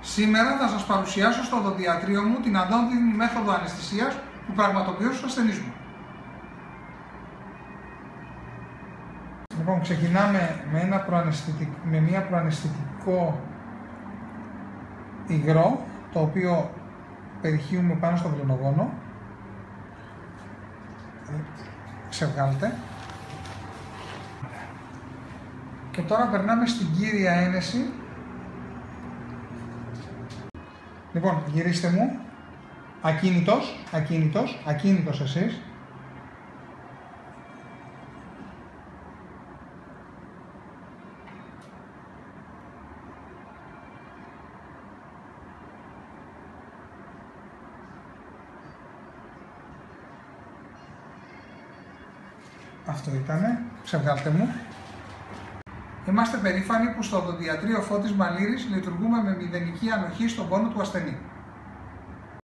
Σήμερα θα σας παρουσιάσω στο οδοντιατρίο μου την αντώνυμη μέθοδο αναισθησίας που πραγματοποιώ στους ασθενείς μου. Λοιπόν, ξεκινάμε με μια προαναισθητικό υγρό, το οποίο περιχύουμε πάνω στο βλενογόνο. Ξεβγάλτε. Και τώρα περνάμε στην κύρια ένεση. Λοιπόν, γυρίστε μου. Ακίνητος εσείς. Αυτό ήτανε. Ξεβγάλτε μου. Είμαστε περήφανοι που στο οδοντιατρίο Φώτης Μαλήρης λειτουργούμε με μηδενική ανοχή στον πόνο του ασθενή.